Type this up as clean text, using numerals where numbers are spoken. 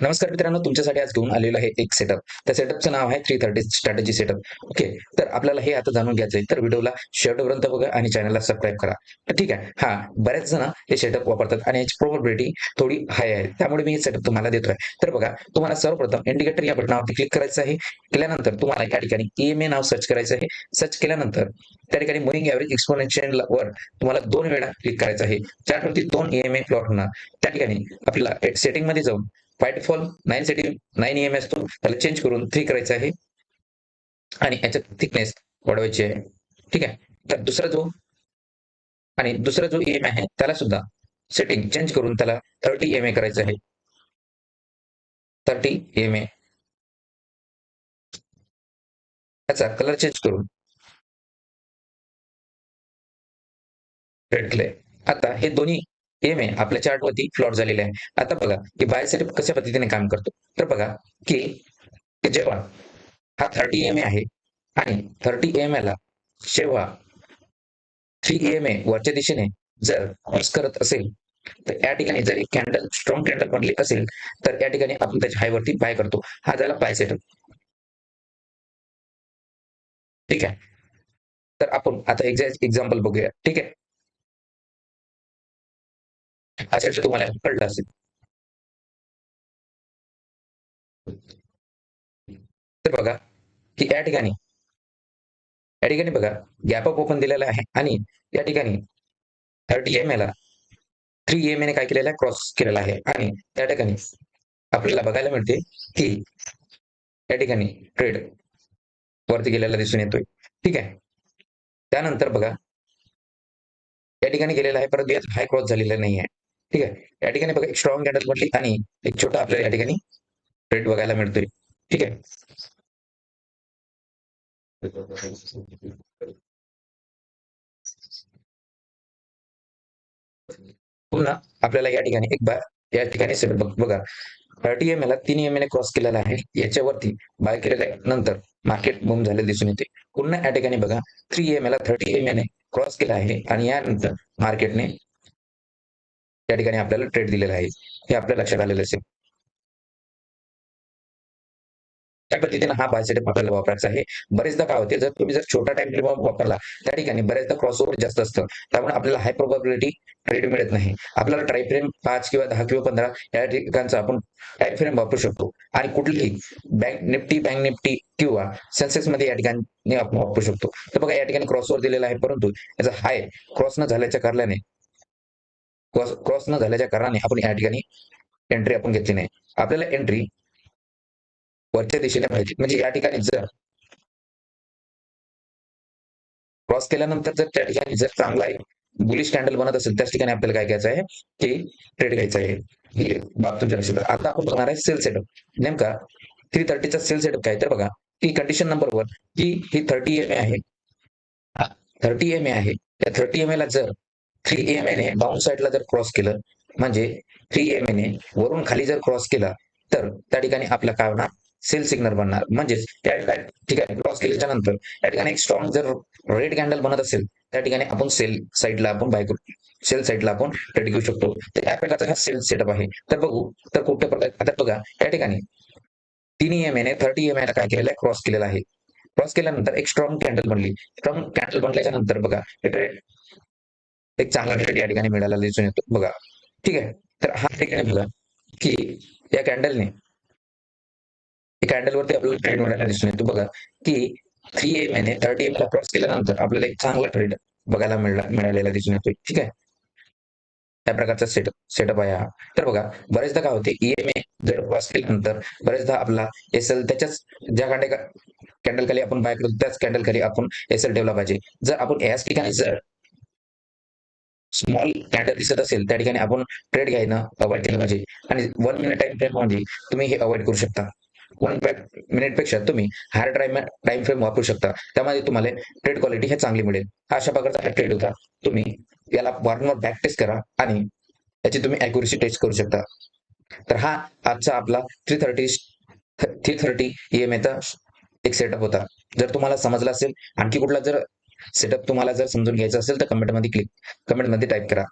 नमस्कार मित्रांनो, तुमच्यासाठी आज घेऊन आलेलं आहे एक सेटअप. त्या सेटअपचं नाव आहे 330 स्ट्रॅटेजी सेटअप. ओके. तर आपल्याला हे आता जाणून घ्यायचं आहे. तर व्हिडिओला शेवटपर्यंत बघा आणि चॅनलला सबस्क्राईब करा. तर ठीक आहे. बऱ्याच जण हे सेटअप वापरतात आणि याची प्रोबॅबिलिटी थोडी हाय आहे. त्यामुळे मी हे सेटअप तुम्हाला देतोय. तर बघा, तुम्हाला सर्वप्रथम इंडिकेटर या बटनावरती क्लिक करायचं आहे. केल्यानंतर तुम्हाला या ठिकाणी ईएमए नाव सर्च करायचं आहे. सर्च केल्यानंतर त्या ठिकाणी मूव्हिंग एव्हरेज एक्सपोनेन्शियल वर तुम्हाला 2 वेळा क्लिक करायचं आहे. चार्टवरती 2 ईएमए प्लॉट होणार. त्या ठिकाणी आपल्याला सेटिंगमध्ये जाऊन बाय डिफॉल्ट 9 ईएमए असतो, त्याला चेंज करून 3 करायचं आहे आणि याच्यात थिकनेस वाढवायची आहे. ठीक आहे. तर दुसरा जो ईएमए आहे त्याला सुद्धा सेटिंग चेंज करून त्याला 30 ईएमए करायचं आहे. 30 ईएमए त्याचा कलर चेंज करून रेड केलंय. आता हे दोन्ही ईएमए आपल्या चार्टवरती प्लॉट झालेले आहे. आता बघा की बाय सेटअप कशा पद्धतीने काम करतो. तर बघा की जेव्हा हा 30 ईएमए आहे आणि 30 ईएमए ला जेव्हा 3 ईएमए वरच्या दिशेने जर क्रॉस करत असेल, तर या ठिकाणी जर एक कॅन्डल स्ट्रॉंग कॅन्डल बनली असेल, तर या ठिकाणी आपण त्याच्या हायवरती बाय करतो. हा झाला बाय सेटअप. ठीक आहे. तर आपण आता एक्झाम्पल बघूया. ठीक आहे. हा सेटअप तुम्हाला कळलं असेल. तर बघा की या ठिकाणी बघा गॅप अप ओपन दिलेला आहे आणि या ठिकाणी 30 ईएमए ला 3 ईएमए ने काय केलेलं आहे, क्रॉस केलेला आहे आणि त्या ठिकाणी आपल्याला बघायला मिळते की या ठिकाणी ट्रेड वरती गेलेला दिसून येतोय. ठीक आहे. त्यानंतर बघा या ठिकाणी गेलेला आहे, परंतु यात हाय क्रॉस झालेला नाही आहे. ठीक आहे. या ठिकाणी बघा एक स्ट्रॉंग कॅन्डल बनली आणि एक छोटा आपल्याला या ठिकाणी ट्रेड बघायला मिळतोय. ठीक आहे. पुन्हा आपल्याला या ठिकाणी बघा 30 ईएमए ला 3 ईएमए ने क्रॉस केलेला आहे. याच्यावरती बाय केलेलं आहे. नंतर मार्केट बूम झालेलं दिसून येते. पुन्हा या ठिकाणी बघा 3 ईएमए ला 30 ईएमए ने क्रॉस केला आहे आणि यानंतर मार्केटने त्या ठिकाणी आपल्याला ट्रेड दिलेला आहे. हे आपल्या लक्षात आलेलं असेल. त्या पद्धतीने हा बाय सेटअप आपल्याला वापरायचा आहे. बरेचदा काय होते, जर तुम्ही छोटा टाइम फ्रेम वापरला, त्या ठिकाणी बऱ्याचदा क्रॉसओव्हर जास्त असतं. त्यामुळे आपल्याला हाय प्रोबॅबिलिटी ट्रेड मिळत नाही. आपल्याला टाइम फ्रेम 5 किंवा 10 किंवा 15 या ठिकाणचा आपण टाइम फ्रेम वापरू शकतो आणि कुठलीही बँक निफ्टी किंवा सेन्सेक्समध्ये या ठिकाणी आपण वापरू शकतो. तर बघा या ठिकाणी क्रॉसओव्हर दिलेला आहे, परंतु याचा हाय क्रॉस न झाल्याच्या कारणाने आपण या ठिकाणी एंट्री आपण घेतली नाही. आपल्याला एंट्री वरच्या दिशेने पाहिजे. म्हणजे या ठिकाणी जर क्रॉस केल्यानंतर जर त्या ठिकाणी जर चांगला आहे बुलिश कॅन्डल बनत असेल, त्याच ठिकाणी आपल्याला काय घ्यायचं आहे की ट्रेड घ्यायचा आहे. ही बाब तुमच्या लक्षात. आता आपण बघणार आहे सेल सेटअप. नेमका 330 चा सेल सेटअप काय, तर बघा की कंडिशन नंबर 1 की ही 30 ईएमए आहे. 30 ईएमए आहे. त्या 30 ईएमए ला जर 3 ईएमए ने डाऊन साईडला जर क्रॉस केलं, म्हणजे 3 ईएमए ने वरून खाली जर क्रॉस केला, तर त्या ठिकाणी आपला काय होणार, सेल सिग्नल बनणार. म्हणजेच त्या ठिकाणी क्रॉस केल्याच्या नंतर त्या ठिकाणी एक स्ट्रॉंग जर रेड कॅन्डल बनत असेल, त्या ठिकाणी आपण सेल साईडला आपण ट्रेड घेऊ शकतो. तर या प्रकारचा हा सेल सेटअप आहे. तर बघू तर कुठल्या प्रकारे. आता बघा या ठिकाणी 3 ईएमए ने 30 ईएमए ला काय केलेलं आहे, क्रॉस केलेला आहे. क्रॉस केल्यानंतर एक स्ट्रॉंग कॅन्डल बनली. स्ट्रॉंग कॅन्डल बनल्याच्या नंतर बघा एक चांगला ट्रेड या ठिकाणी मिळायला दिसून येतो बघा. ठीक आहे. तर हा ठिकाणी बघा की या कॅन्डलवरती आपल्याला ट्रेड मिळायला दिसून येतो बघा की 3 ईएमए ने 30 ईएमए ला क्रॉस केल्यानंतर आपल्याला एक चांगला ट्रेड बघायला मिळालेला दिसून येतोय. ठीक आहे. त्या प्रकारचा सेटअप आहे हा. तर बघा बरेचदा काय होते, ईएमए जर क्रॉस केल्यानंतर बरेचदा आपला एसएल त्याच्याच ज्या कॅन्डल खाली आपण बाय करतो, त्याच कॅन्डल खाली आपण एसएल ठेवला पाहिजे. जर आपण याच ठिकाणी जर स्मॉल कॅन्डल दिसत असेल, त्या ठिकाणी आपण ट्रेड घ्यायला अवॉइड केलं पाहिजे आणि 1 मिनिट टाइम फ्रेम मध्ये तुम्ही हे अवॉइड करू शकता. 1 मिनिट पेक्षा तुम्ही हायर टाइम फ्रेम वापरू शकता. त्यामध्ये तुम्हाला ट्रेड क्वालिटी हे चांगली मिळेल. हा अशा प्रकारचा ट्रेड होता. तुम्ही याला वारंवार बॅक टेस्ट करा आणि याची तुम्ही अॅक्युरसी टेस्ट करू शकता. तर हा आजचा आपला 330 ईएमएचा एक सेटअप होता. जर तुम्हाला समजला असेल, आणखी कुठला जर सेटअप तुम्हाला जर समजून घ्यायचा असेल, तर कमेंटमध्ये टाइप करा.